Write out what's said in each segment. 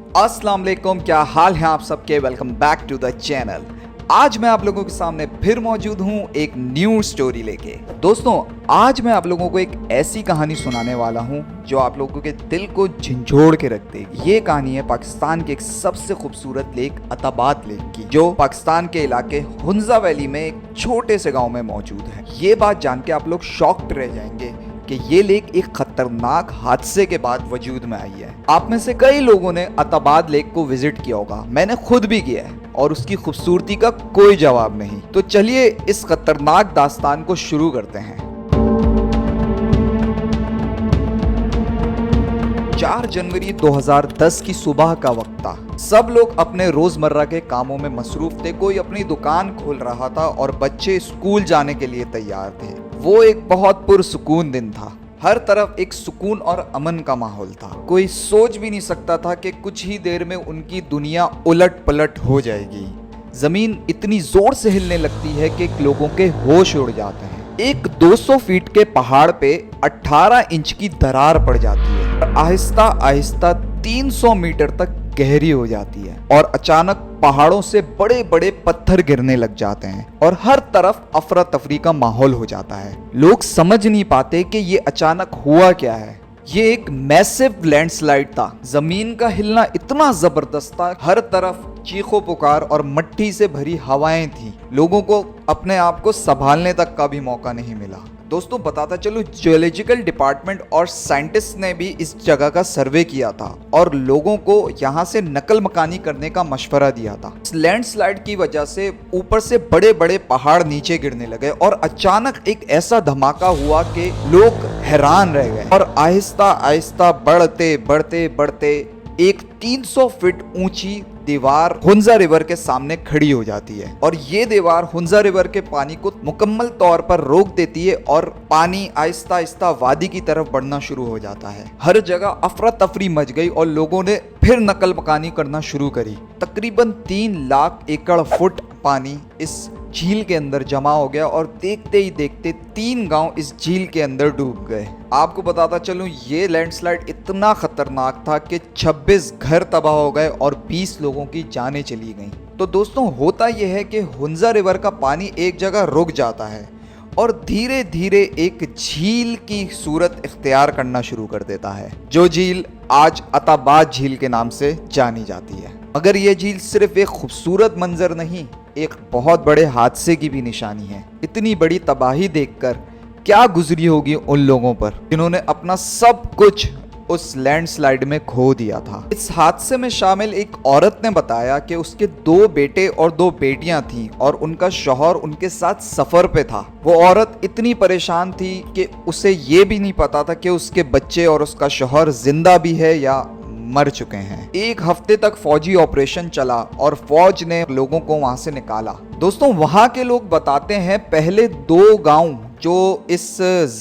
अस्सलाम वालेकुम, क्या हाल है आप सबके। Welcome back to the channel. आज मैं आप लोगों के सामने फिर मौजूद हूं एक न्यू स्टोरी लेके। दोस्तों, आज मैं आप लोगों को एक ऐसी कहानी सुनाने वाला हूं जो आप लोगों के दिल को झंझोड़ के रख देगी। ये कहानी है पाकिस्तान के एक सबसे खूबसूरत लेक अताबाद लेक की, जो पाकिस्तान के इलाके हुंजा वैली में एक छोटे से गाँव में मौजूद है। ये बात जान के आप लोग शॉक्ड रह जाएंगे कि ये लेक एक खतरनाक हादसे के बाद वजूद में आई है। आप में से कई लोगों ने अताबाद लेक को विजिट किया होगा, मैंने खुद भी किया है और उसकी खूबसूरती का कोई जवाब नहीं। तो चलिए इस खतरनाक दास्तान को शुरू करते हैं। 4 जनवरी 2010 की सुबह का वक्त था। सब लोग अपने रोजमर्रा के कामों में मसरूफ थे। कोई अपनी दुकान खोल रहा था और बच्चे स्कूल जाने के लिए तैयार थे। वो एक बहुत पुरसुकून दिन था। हर तरफ एक सुकून और अमन का माहौल था। कोई सोच भी नहीं सकता था कि कुछ ही देर में उनकी दुनिया उलट पलट हो जाएगी। जमीन इतनी जोर से हिलने लगती है कि लोगों के होश उड़ जाते हैं। एक 200 फीट के पहाड़ पे 18 इंच की दरार पड़ जाती है। आहिस्ता आहिस्ता 300 मीटर तक गहरी हो जाती है और अचानक पहाड़ों से बड़े बड़े पत्थर गिरने लग जाते हैं और हर तरफ अफरा तफरी का माहौल हो जाता है। लोग समझ नहीं पाते कि ये अचानक हुआ क्या है। ये एक मैसिव लैंडस्लाइड था। जमीन का हिलना इतना जबरदस्त था, हर तरफ चीखों पुकार और मट्टी से भरी हवाएं थी। लोगों को अपने आप को संभालने तक का भी मौका नहीं मिला। दोस्तों, बताता चलूं, जियोलॉजिकल डिपार्टमेंट और साइंटिस्ट ने भी इस जगह का सर्वे किया था और लोगों को यहाँ से नकल मकानी करने का मशवरा दिया था। इस लैंडस्लाइड की वजह से ऊपर से बड़े बड़े पहाड़ नीचे गिरने लगे और अचानक एक ऐसा धमाका हुआ कि लोग हैरान रह गए और आहिस्ता आहिस्ता बढ़ते बढ़ते बढ़ते एक 300 फीट ऊंची दीवार हुंजा रिवर के सामने खड़ी हो जाती है और ये दीवार हुंजा रिवर के पानी को मुकम्मल तौर पर रोक देती है और पानी आहिस्ता आहिस्ता वादी की तरफ बढ़ना शुरू हो जाता है। हर जगह अफरा तफरी मच गई और लोगों ने फिर नकल मकानी करना शुरू करी। तकरीबन 3 लाख एकड़ फुट पानी इस झील के अंदर जमा हो गया और देखते ही देखते 3 गांव इस झील के अंदर डूब गए। आपको बताता चलूं, ये लैंडस्लाइड इतना खतरनाक था कि 26 घर तबाह हो गए और 20 लोगों की जानें चली गईं। तो दोस्तों, होता यह है कि हुंजा रिवर का पानी एक जगह रुक जाता है और धीरे धीरे एक झील की सूरत इख्तियार करना शुरू कर देता है, जो झील आज अताबाद झील के नाम से जानी जाती है। मगर यह झील सिर्फ एक खूबसूरत मंजर नहीं, एक बहुत बड़े हादसे की भी निशानी है। इतनी बड़ी तबाही देखकर क्या गुजरी होगी उन लोगों पर जिन्होंने अपना सब कुछ उस लैंडस्लाइड में खो दिया था। इस हादसे में शामिल एक औरत ने बताया कि उसके 2 बेटे और 2 बेटियां थीं और उनका शौहर उनके साथ सफर पे था। वो औरत इतनी परेशान थी कि उसे ये भी नहीं पता था कि उसके बच्चे और उसका शौहर जिंदा भी है या मर चुके हैं। 1 हफ्ते तक फौजी ऑपरेशन चला और फौज ने लोगों को वहां से निकाला। दोस्तों, वहां के लोग बताते हैं पहले 2 गांव जो इस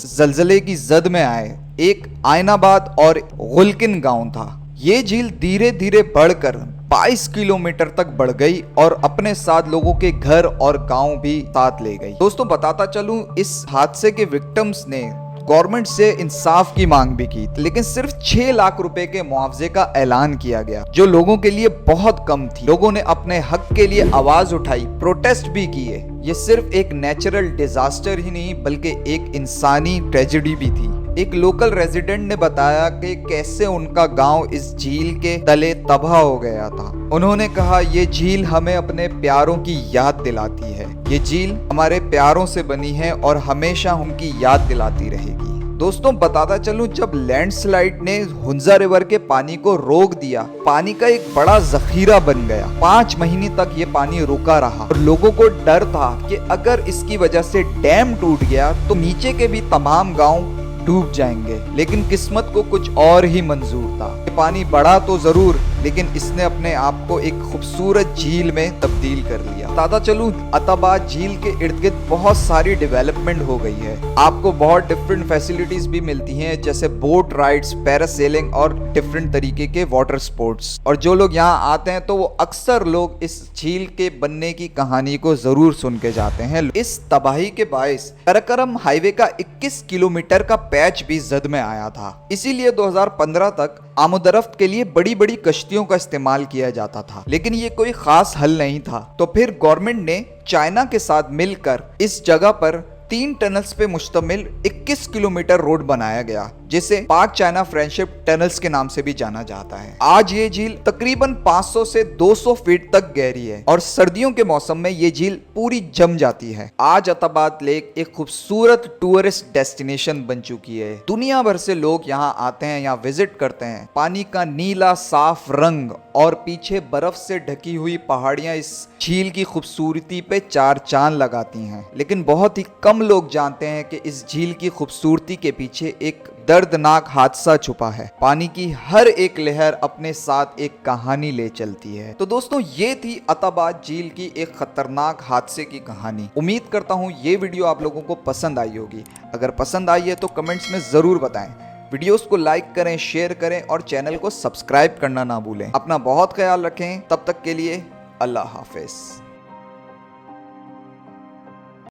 जलजले की जद में आए, एक आयनाबाद और गुलकिन गांव था। ये झील धीरे धीरे बढ़कर 22 किलोमीटर तक बढ़ गई और अपने साथ लोगों के घर और गांव भी साथ ले गई। दोस्तों, बताता चलूं, इस हादसे के विक्टिम्स ने गवर्नमेंट से इंसाफ की मांग भी की, लेकिन सिर्फ 6 लाख रुपए के मुआवजे का ऐलान किया गया, जो लोगों के लिए बहुत कम थी। लोगों ने अपने हक के लिए आवाज उठाई, प्रोटेस्ट भी किए। ये सिर्फ एक नेचुरल डिजास्टर ही नहीं बल्कि एक इंसानी ट्रेजेडी भी थी। एक लोकल रेजिडेंट ने बताया कि कैसे उनका गांव इस झील के तले तबाह हो गया था। उन्होंने कहा, ये झील हमें अपने प्यारों की याद दिलाती है। ये झील हमारे प्यारों से बनी है और हमेशा उनकी याद दिलाती रहेगी। दोस्तों, बताता चलूं, जब लैंडस्लाइड ने हुंजा रिवर के पानी को रोक दिया, पानी का एक बड़ा जखीरा बन गया। 5 महीने तक ये पानी रुका रहा और लोगों को डर था कि अगर इसकी वजह से डैम टूट गया तो नीचे के भी तमाम गांव डूब जाएंगे। लेकिन किस्मत को कुछ और ही मंजूर था। ये पानी बढ़ा तो जरूर, लेकिन इसने अपने आप को एक खूबसूरत झील में तब्दील कर लिया। किया। बताता चलूं, अताबाद झील के इर्द गिर्द बहुत सारी डेवलपमेंट हो गई है। आपको बहुत डिफरेंट फैसिलिटीज भी मिलती हैं, जैसे बोट राइड्स, पैरासेलिंग और डिफरेंट तरीके के वाटर स्पोर्ट्स। और जो लोग यहाँ आते हैं तो वो अक्सर लोग इस झील के बनने की कहानी को जरूर सुन के जाते हैं। इस तबाही के बायस कराकोरम हाईवे का 21 किलोमीटर का पैच भी जद में आया था। इसीलिए 2015 तक आमदरफ्त के लिए बड़ी बड़ी कश्तियों का इस्तेमाल किया जाता था, लेकिन ये कोई खास हल नहीं था। तो फिर गवर्नमेंट ने चाइना के साथ मिलकर इस जगह पर 3 टनल्स पे मुश्तमिल 21 किलोमीटर रोड बनाया गया, जिसे पाक चाइना फ्रेंडशिप टनल्स के नाम से भी जाना जाता है। आज ये झील तकरीबन 500 से 200 फीट तक गहरी है और सर्दियों के मौसम में ये झील पूरी जम जाती है। आज अताबाद लेक एक खूबसूरत टूरिस्ट डेस्टिनेशन बन चुकी है। दुनिया भर से लोग यहाँ आते हैं, यहाँ विजिट करते हैं। पानी का नीला साफ रंग और पीछे बर्फ से ढकी हुई पहाड़ियां इस झील की खूबसूरती पे 4 चांद लगाती हैं। लेकिन बहुत ही कम लोग जानते हैं कि इस झील की खूबसूरती के पीछे एक दर्दनाक हादसा छुपा है। पानी की हर एक लहर अपने साथ एक कहानी ले चलती है। तो दोस्तों, ये थी अताबाद झील की एक खतरनाक हादसे की कहानी। उम्मीद करता हूँ ये वीडियो आप लोगों को पसंद आई होगी। अगर पसंद आई है तो कमेंट्स में जरूर बताएं। वीडियोस को लाइक करें, शेयर करें और चैनल को सब्सक्राइब करना ना भूलें। अपना बहुत ख्याल रखें। तब तक के लिए अल्लाह हाफिज।